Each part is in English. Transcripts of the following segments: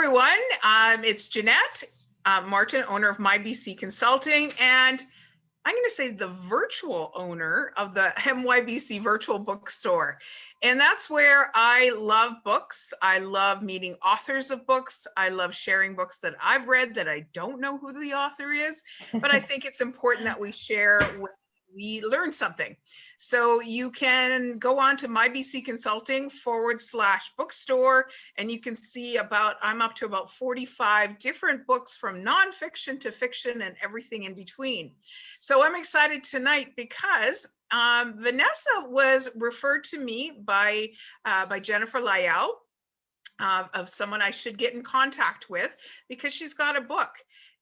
everyone. It's Jeanette Martin, owner of MYBC Consulting, and I'm going to say the virtual owner of the MYBC Virtual Bookstore. And that's where I love books. I love meeting authors of books. I love sharing books that I've read that I don't know who the author is, but I think it's important that we share when we learn something. So you can go on to MYBC Consulting /bookstore, and you can see I'm up to about 45 different books from nonfiction to fiction and everything in between. So I'm excited tonight because Vanessa was referred to me by Jennifer Lyell, of someone I should get in contact with because she's got a book.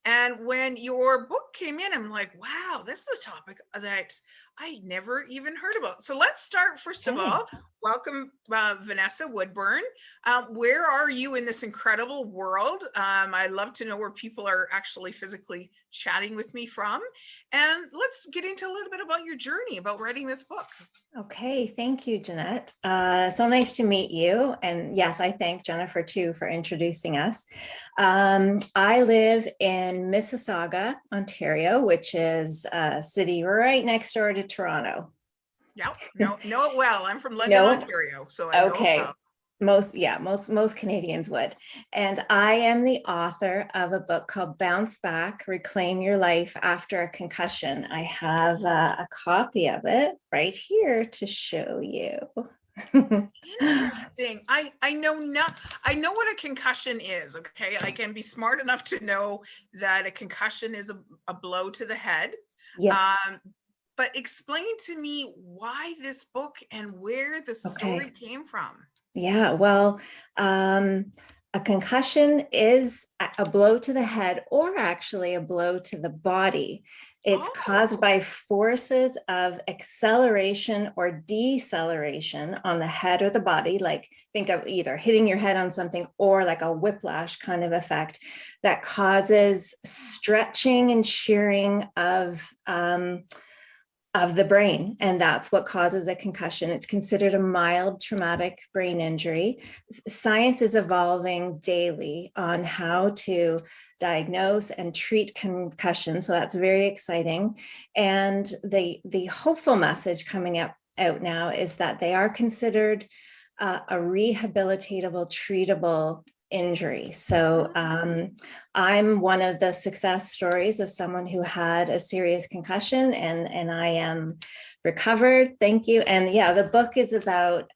And when your book came in, I'm like, wow, this is a topic that I never even heard about. So let's start, first of all, welcome Vanessa Woodburn. Where are you in this incredible world? I'd love to know where people are actually physically chatting with me from. And let's get into a little bit about your journey, about writing this book. Okay, thank you, Jeanette. So nice to meet you. And yes, I thank Jennifer too for introducing us. I live in Mississauga, Ontario, which is a city right next door to Toronto. Yep, know it well. I'm from London, Ontario, so I know it well. Most Canadians would. And I am the author of a book called Bounce Back, Reclaim Your Life After a Concussion. I have a copy of it right here to show you. Interesting. I know what a concussion is. Okay, I can be smart enough to know that a concussion is a blow to the head. Yes. But explain to me why this book and where the story came from. Yeah, well, a concussion is a blow to the head, or actually a blow to the body. It's caused by forces of acceleration or deceleration on the head or the body, like think of either hitting your head on something or like a whiplash kind of effect that causes stretching and shearing of the brain, and that's what causes a concussion. It's considered a mild traumatic brain injury. Science is evolving daily on how to diagnose and treat concussion, so that's very exciting. And the hopeful message coming out now is that they are considered a rehabilitatable, treatable injury. So I'm one of the success stories of someone who had a serious concussion, and I am recovered. Thank you. And yeah, the book is about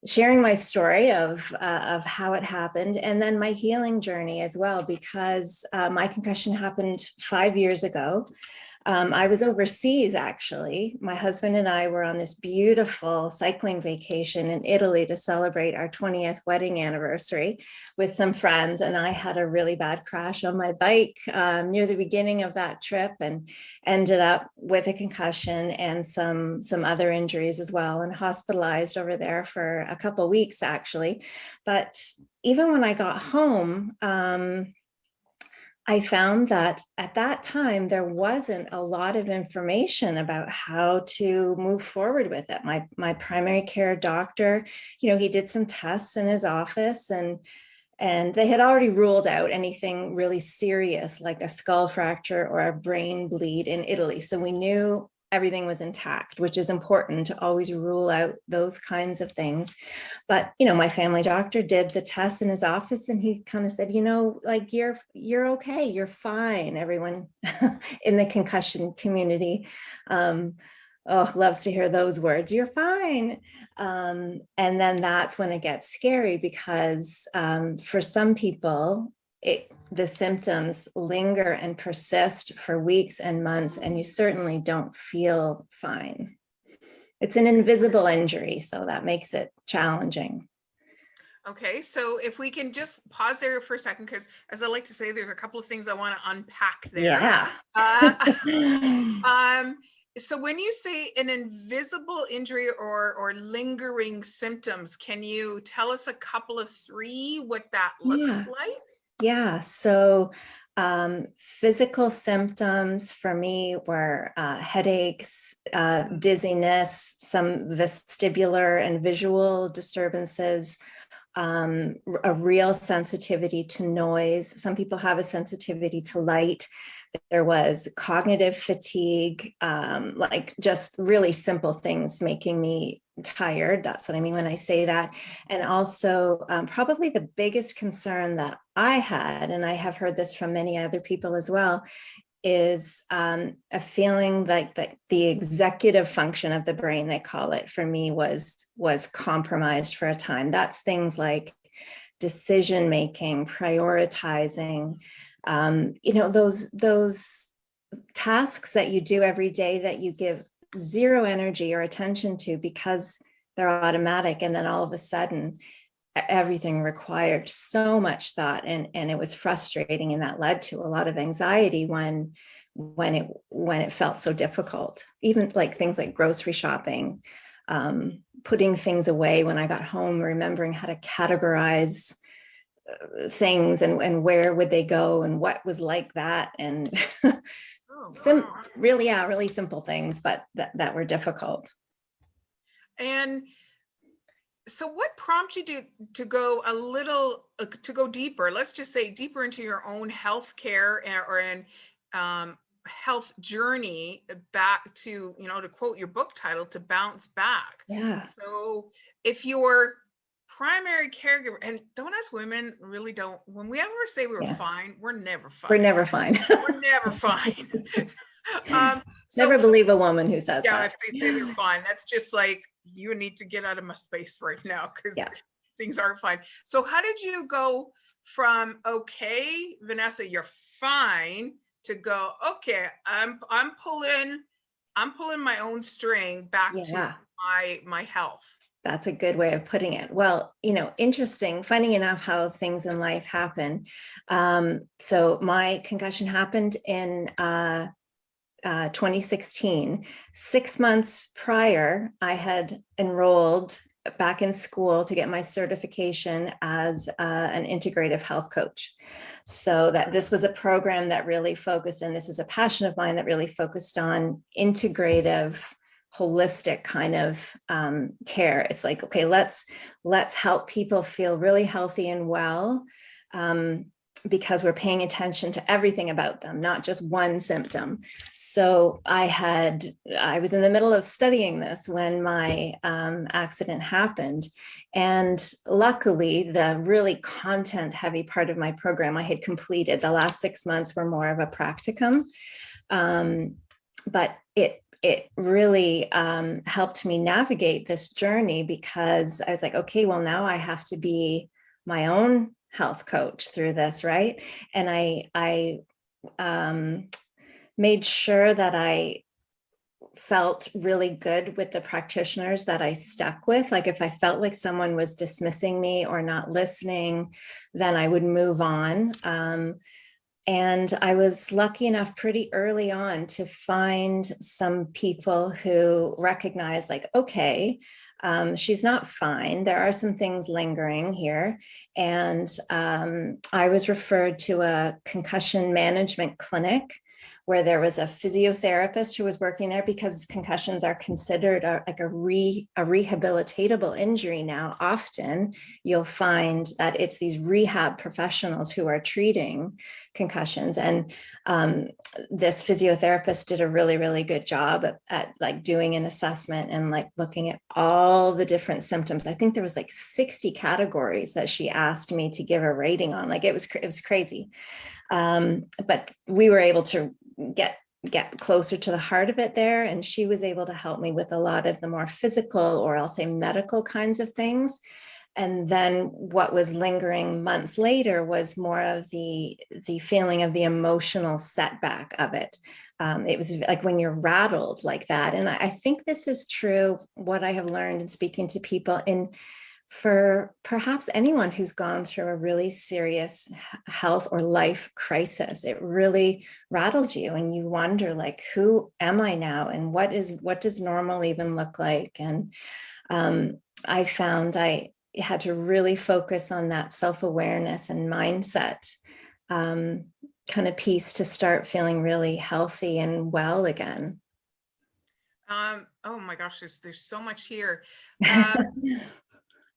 sharing my story of how it happened, and then my healing journey as well, because my concussion happened 5 years ago. I was overseas, actually. My husband and I were on this beautiful cycling vacation in Italy to celebrate our 20th wedding anniversary with some friends. And I had a really bad crash on my bike near the beginning of that trip, and ended up with a concussion and some other injuries as well, and hospitalized over there for a couple of weeks, actually. But even when I got home, I found that at that time, there wasn't a lot of information about how to move forward with it. My primary care doctor, he did some tests in his office, and they had already ruled out anything really serious like a skull fracture or a brain bleed in Italy. So we knew everything was intact, which is important to always rule out those kinds of things. But, my family doctor did the test in his office, and he kind of said, like, you're okay, you're fine. Everyone in the concussion community loves to hear those words, you're fine. And then that's when it gets scary, because for some people, the symptoms linger and persist for weeks and months, and you certainly don't feel fine. It's an invisible injury, so that makes it challenging. Okay, so if we can just pause there for a second, because as I like to say, there's a couple of things I want to unpack there. Yeah. So when you say an invisible injury or lingering symptoms, can you tell us a couple of three, what that looks like? Yeah, so physical symptoms for me were headaches, dizziness, some vestibular and visual disturbances, a real sensitivity to noise. Some people have a sensitivity to light. There was cognitive fatigue, like just really simple things making me tired. That's what I mean when I say that. And also probably the biggest concern that I had, and I have heard this from many other people as well, is a feeling like the executive function of the brain, they call it, for me was compromised for a time. That's things like decision making, prioritizing, those tasks that you do every day that you give zero energy or attention to because they're automatic, and then all of a sudden everything required so much thought, and it was frustrating, and that led to a lot of anxiety when it felt so difficult. Even like things like grocery shopping, putting things away when I got home, remembering how to categorize things and where would they go and what was like that, and really simple things, but that were difficult. And so what prompted you to go a little, to go deeper, let's just say deeper into your own healthcare or in health journey, back to, to quote your book title, to bounce back? Yeah. So if your primary caregiver, and don't us women really don't, when we ever say we were fine, we're never fine. We're never fine. We're never fine. Never believe a woman who says that. Yeah, if they say they're fine, that's just like, you need to get out of my space right now, because things aren't fine. So how did you go from, okay, Vanessa, you're fine, to go, okay, I'm pulling my own string back to my health? That's a good way of putting it. Well, interesting, funny enough how things in life happen. So my concussion happened in 2016. 6 months prior, I had enrolled back in school to get my certification as an integrative health coach. So that this was a program that really focused, and this is a passion of mine, that really focused on integrative, holistic kind of care. It's like, okay, let's help people feel really healthy and well, because we're paying attention to everything about them, not just one symptom. So I was in the middle of studying this when my accident happened. And luckily, the really content heavy part of my program I had completed. The last 6 months were more of a practicum. But it really helped me navigate this journey, because I was like, okay, well, now I have to be my own health coach through this, right? And I made sure that I felt really good with the practitioners that I stuck with. Like if I felt like someone was dismissing me or not listening, then I would move on. And I was lucky enough pretty early on to find some people who recognized, like, okay, she's not fine. There are some things lingering here. And I was referred to a concussion management clinic where there was a physiotherapist who was working there, because concussions are considered a rehabilitatable injury now. Often you'll find that it's these rehab professionals who are treating concussions. And this physiotherapist did a really, really good job at like doing an assessment and like looking at all the different symptoms. I think there was like 60 categories that she asked me to give a rating on. Like it was crazy. But we were able to get closer to the heart of it there. And she was able to help me with a lot of the more physical, or I'll say medical kinds of things. And then what was lingering months later was more of the feeling of the emotional setback of it. It was like when you're rattled like that. And I think this is true, what I have learned in speaking to people, for perhaps anyone who's gone through a really serious health or life crisis. It really rattles you, and you wonder, like, who am I now? And what does normal even look like? And I found I had to really focus on that self-awareness and mindset kind of piece to start feeling really healthy and well again. Oh my gosh, there's so much here.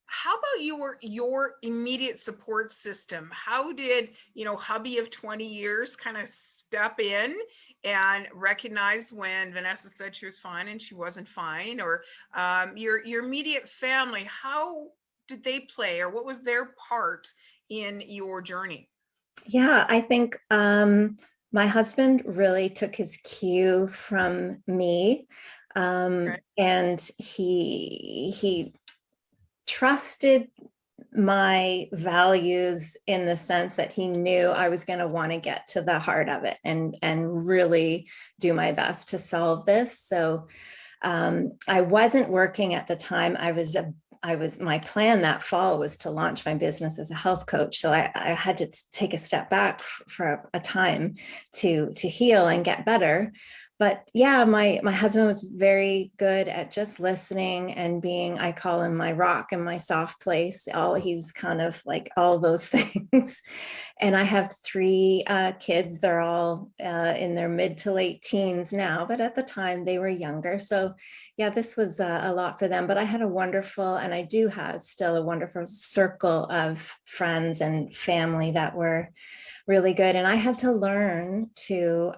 how about your immediate support system? How did, hubby of 20 years kind of step in and recognize when Vanessa said she was fine and she wasn't fine? Or your immediate family, how did they play, or what was their part in your journey? Yeah, I think my husband really took his cue from me, Okay. and he trusted my values in the sense that he knew I was going to want to get to the heart of it and really do my best to solve this. So I wasn't working at the time. My plan that fall was to launch my business as a health coach. So I had to take a step back for a time to heal and get better. But yeah, my husband was very good at just listening and being, I call him my rock and my soft place. He's kind of like all those things. And I have three kids. They're all in their mid to late teens now, but at the time they were younger. So yeah, this was a lot for them. But I had a wonderful, and I do have still a wonderful circle of friends and family that were really good. And I had to learn to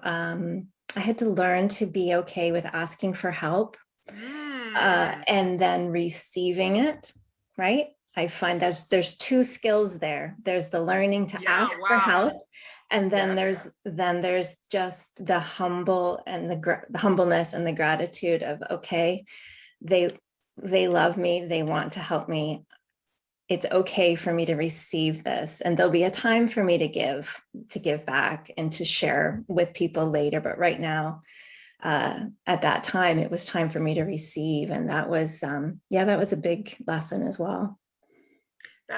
be okay with asking for help, Mm. and then receiving it, right? I find there's two skills there. There's the learning to Yeah, ask for wow. help, and then Yes. there's just the humbleness and the gratitude of, okay, they love me, they want to help me. It's okay for me to receive this, and there'll be a time for me to give back and to share with people later. But right now, at that time, it was time for me to receive, and that was a big lesson as well.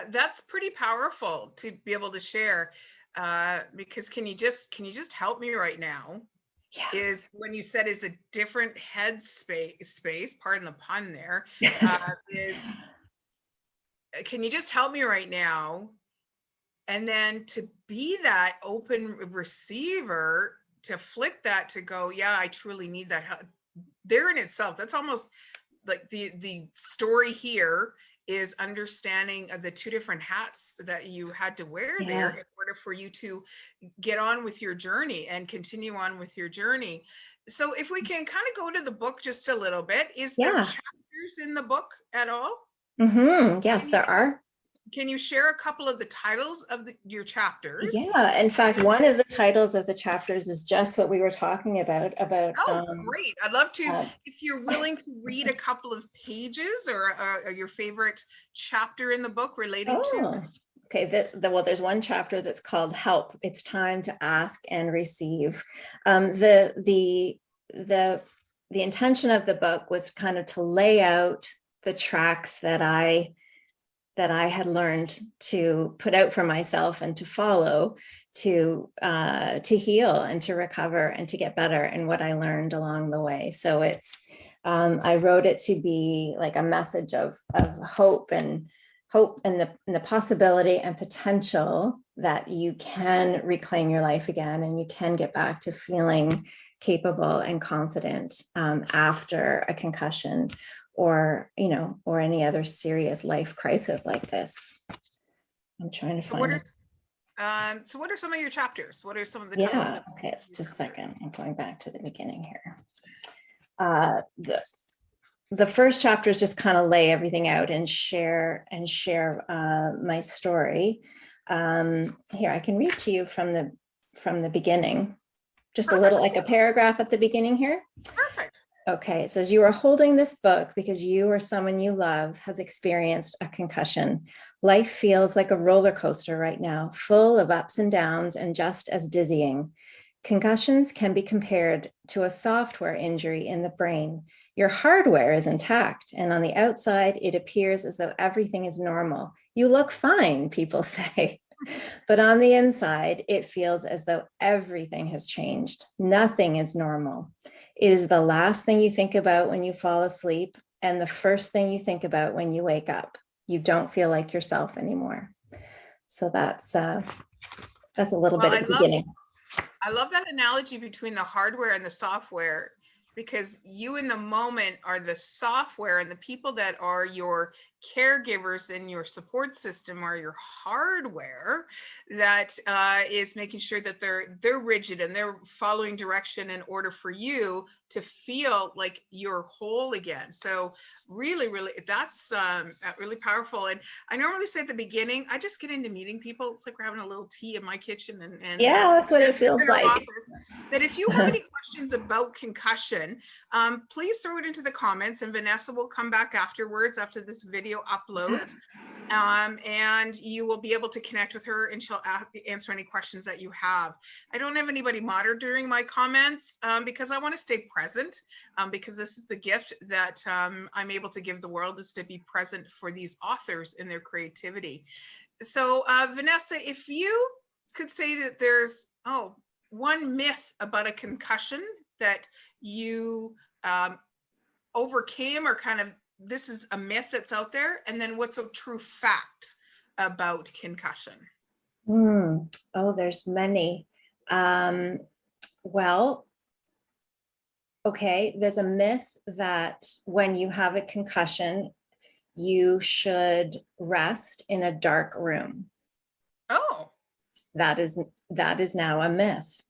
That's pretty powerful to be able to share. Because can you just help me right now? Yeah. Is when you said is a different head space, pardon the pun there, is can you just help me right now? And then to be that open receiver, to flip that to go, yeah, I truly need that help. There in itself, that's almost like the story here is understanding of the two different hats that you had to wear there Yeah. in order for you to get on with your journey and continue on with your journey. So if we can kind of go to the book just a little bit, is there Yeah. chapters in the book at all? Yes, Can you, there are. can you share a couple of the titles of your chapters? Yeah, in fact, one of the titles of the chapters is just what we were talking about Oh, great. I'd love to, uh, if you're willing to read a couple of pages or your favorite chapter in the book relating to. oh, okay. Well, there's one chapter that's called "Help." It's time to ask and receive. The the intention of the book was kind of to lay out the tracks that I had learned to put out for myself and to follow to heal and to recover and to get better, and what I learned along the way. So I wrote it to be like a message of hope and the possibility and potential that you can reclaim your life again, and you can get back to feeling capable and confident after a concussion or any other serious life crisis like this. I'm trying to So what find are it. so what are some of your chapters? What are some of the titles Yeah, of okay, your just a chapters? second. I'm going back to the beginning here. The first chapter is just kind of lay everything out and share my story. Here, I can read to you from the beginning, just a little, Perfect. like a paragraph at the beginning here. Perfect. Okay, it says, you are holding this book because you or someone you love has experienced a concussion. Life feels like a roller coaster right now, full of ups and downs and just as dizzying. Concussions can be compared to a software injury in the brain. Your hardware is intact, and on the outside, it appears as though everything is normal. You look fine, people say. But on the inside, it feels as though everything has changed. Nothing is normal. It is the last thing you think about when you fall asleep and the first thing you think about when you wake up. You don't feel like yourself anymore. So that's a little Well, bit at the beginning. I love that analogy between the hardware and the software, because you in the moment are the software, and the people that are your caregivers in your support system are your hardware that is making sure that they're rigid and they're following direction in order for you to feel like you're whole again. So really, really, that's really powerful. And I normally say at the beginning, I just get into meeting people. It's like we're having a little tea in my kitchen, and Yeah, that's what it feels in our like. office. That if you have any questions about concussion, please throw it into the comments, and Vanessa will come back afterwards after this video uploads, and you will be able to connect with her, and she'll answer any questions that you have. I don't have anybody monitoring my comments because I want to stay present, because this is the gift that I'm able to give the world, is to be present for these authors in their creativity. So Vanessa, if you could say that there's one myth about a concussion that you overcame, or kind of, this is a myth that's out there, and then what's a true fact about concussion? Oh, there's many. Well, okay, there's a myth that when you have a concussion, you should rest in a dark room. Oh, That is now a myth.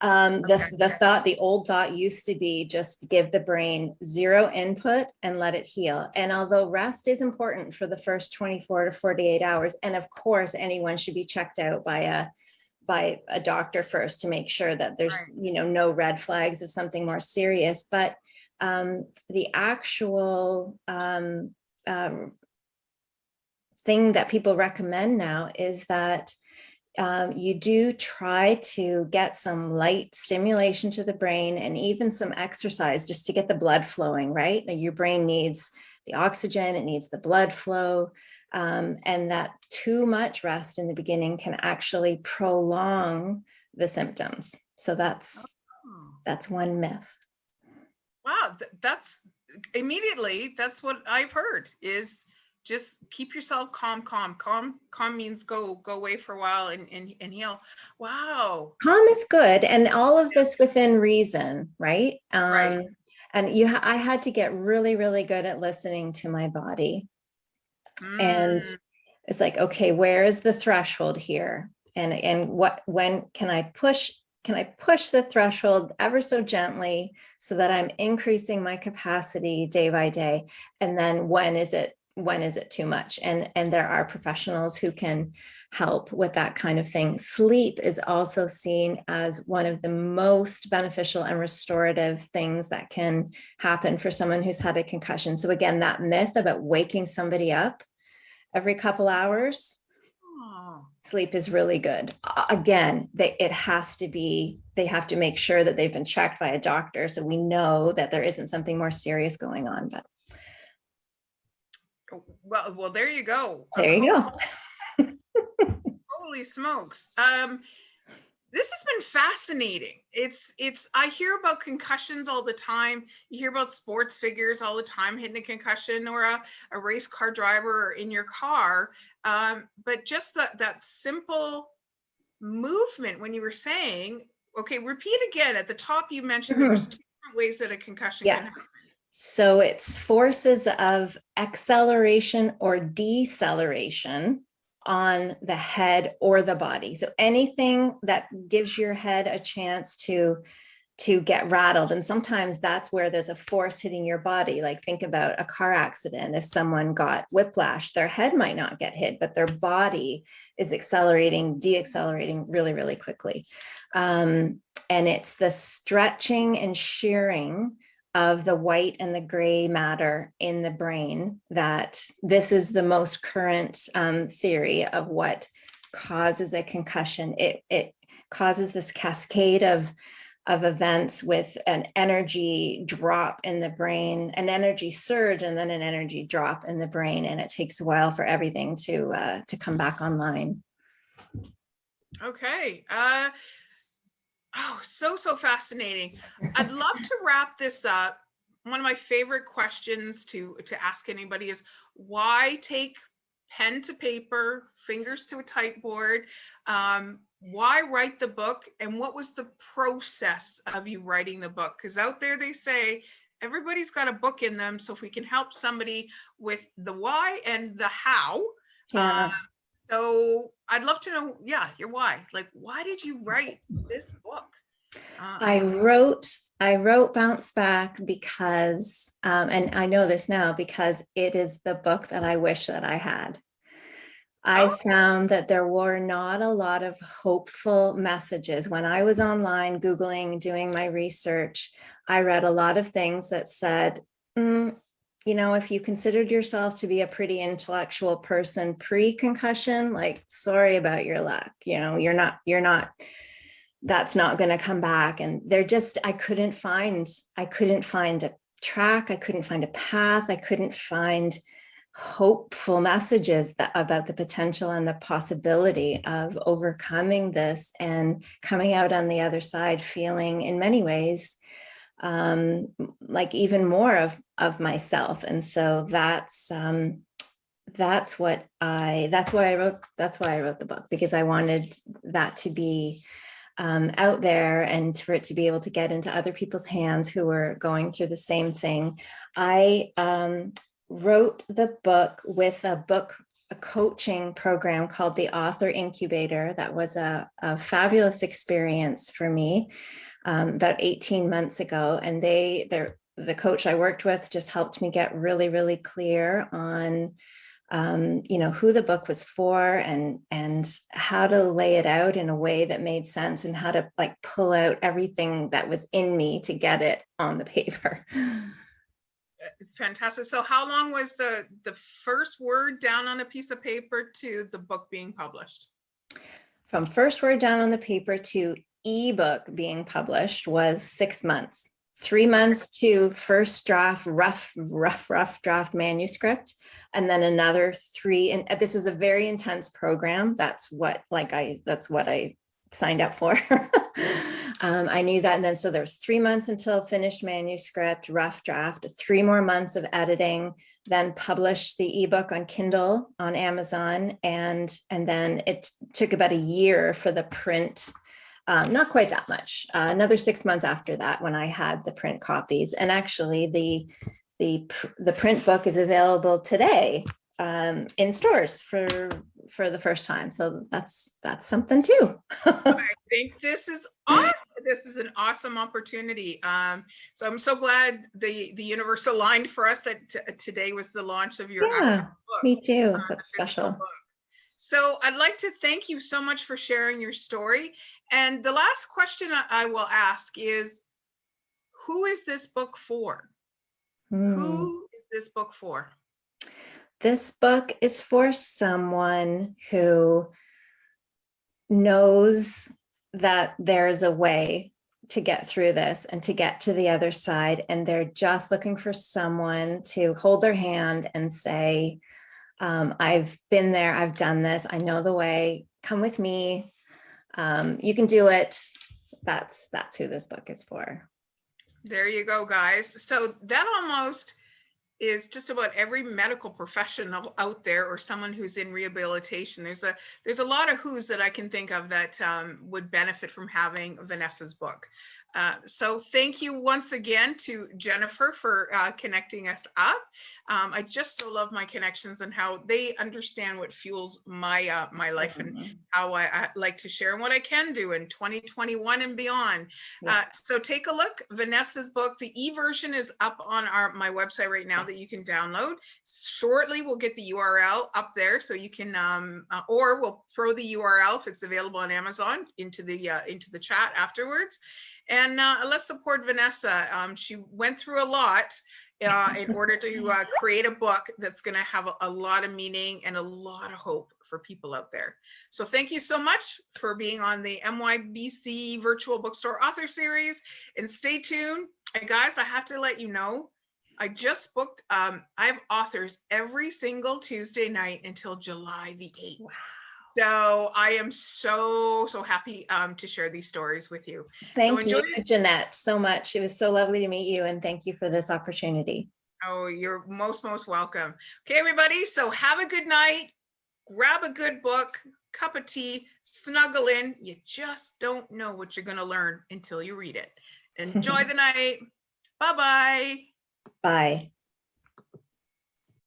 The old thought used to be just give the brain zero input and let it heal. And although rest is important for the first 24 to 48 hours, and of course anyone should be checked out by a doctor first to make sure that there's no red flags of something more serious, but the actual thing that people recommend now is that you do try to get some light stimulation to the brain, and even some exercise just to get the blood flowing, right? Now, your brain needs the oxygen, it needs the blood flow, and that too much rest in the beginning can actually prolong the symptoms. So that's one myth. Wow, that's that's what I've heard, is just keep yourself calm. Calm means go away for a while and heal. Wow. Calm is good. And all of this within reason, right? Right. And I had to get really, really good at listening to my body. And it's like, okay, where is the threshold here? And when can I push the threshold ever so gently so that I'm increasing my capacity day by day? And then when is it too much? And there are professionals who can help with that kind of thing. Sleep is also seen as one of the most beneficial and restorative things that can happen for someone who's had a concussion. So again, that myth about waking somebody up every couple hours, sleep is really good. Again, they have to make sure that they've been checked by a doctor, so we know that there isn't something more serious going on. But well, there you go. There you go. Holy smokes. This has been fascinating. I hear about concussions all the time. You hear about sports figures all the time hitting a concussion, or a race car driver in your car. But just that simple movement, when you were saying, okay, repeat again. At the top, you mentioned there was two different ways that a concussion can happen. So it's forces of acceleration or deceleration on the head or the body. So anything that gives your head a chance to get rattled. And sometimes that's where there's a force hitting your body. Like, think about a car accident. If someone got whiplash, their head might not get hit, but their body is accelerating, deaccelerating really, really quickly. And it's the stretching and shearing of the white and the gray matter in the brain that this is the most current theory of what causes a concussion. It causes this cascade of events with an energy drop in the brain, an energy surge, and then an energy drop in the brain. And it takes a while for everything to come back online. Okay. So fascinating. I'd love to wrap this up. One of my favorite questions to ask anybody is, why take pen to paper, fingers to a typeboard? Why write the book? And what was the process of you writing the book? Because out there they say everybody's got a book in them. So if we can help somebody with the why and the how, Yeah. so I'd love to know, yeah, your why. Like, why did you write this book? I wrote Bounce Back because, and I know this now because it is the book that I wish that I had. I found that there were not a lot of hopeful messages. When I was online Googling, doing my research, I read a lot of things that said, you know, if you considered yourself to be a pretty intellectual person pre-concussion, like, sorry about your luck. You know, you're not, that's not going to come back. And they're just, I couldn't find a track. I couldn't find a path. I couldn't find hopeful messages about the potential and the possibility of overcoming this and coming out on the other side feeling in many ways like even more of myself. And so that's why I wrote the book, because I wanted that to be out there and for it to be able to get into other people's hands who were going through the same thing. I wrote the book with a coaching program called the Author Incubator. That was a fabulous experience for me about 18 months ago. And the coach I worked with just helped me get really, really clear on you know, who the book was for and how to lay it out in a way that made sense and how to like pull out everything that was in me to get it on the paper. It's fantastic. So how long was the first word down on a piece of paper to the book being published? From first word down on the paper to ebook being published was 6 months. 3 months to first draft, rough draft manuscript, and then another 3. And this is a very intense program. That's what I signed up for. I knew that. And then so there was 3 months until finished manuscript, rough draft, 3 more months of editing, then published the ebook on Kindle on Amazon. And then it took about a year for the print. Not quite that much. Another 6 months after that, when I had the print copies. And actually, the print book is available today in stores for the first time. So that's something too. I think this is awesome. This is an awesome opportunity. So I'm so glad the universe aligned for us that today was the launch of your actual book. Me too. That's special. Book. So I'd like to thank you so much for sharing your story. And the last question I will ask is, who is this book for? Who is this book for? This book is for someone who knows that there's a way to get through this and to get to the other side. And they're just looking for someone to hold their hand and say, I've been there, I've done this, I know the way, come with me. You can do it. That's who this book is for. There you go, guys. So that almost is just about every medical professional out there or someone who's in rehabilitation. There's a lot of who's that I can think of that would benefit from having Vanessa's book. So thank you once again to Jennifer for connecting us up. I just so love my connections and how they understand what fuels my my life and how I like to share and what I can do in 2021 and beyond. So take a look. Vanessa's book, the e-version is up on my website right now that you can download. Shortly, we'll get the URL up there so you can, or we'll throw the URL if it's available on Amazon into the chat afterwards. And let's support Vanessa. She went through a lot in order to create a book that's going to have a lot of meaning and a lot of hope for people out there. So thank you so much for being on the MYBC Virtual Bookstore Author Series. And stay tuned. And guys, I have to let you know, I just booked, I have authors every single Tuesday night until July the 8th. Wow. So I am so happy to share these stories with you. Thank you, Jeanette, so much. It was so lovely to meet you, and thank you for this opportunity. Oh, you're most welcome. Okay, everybody. So have a good night. Grab a good book, cup of tea, snuggle in. You just don't know what you're going to learn until you read it. Enjoy the night. Bye-bye. Bye.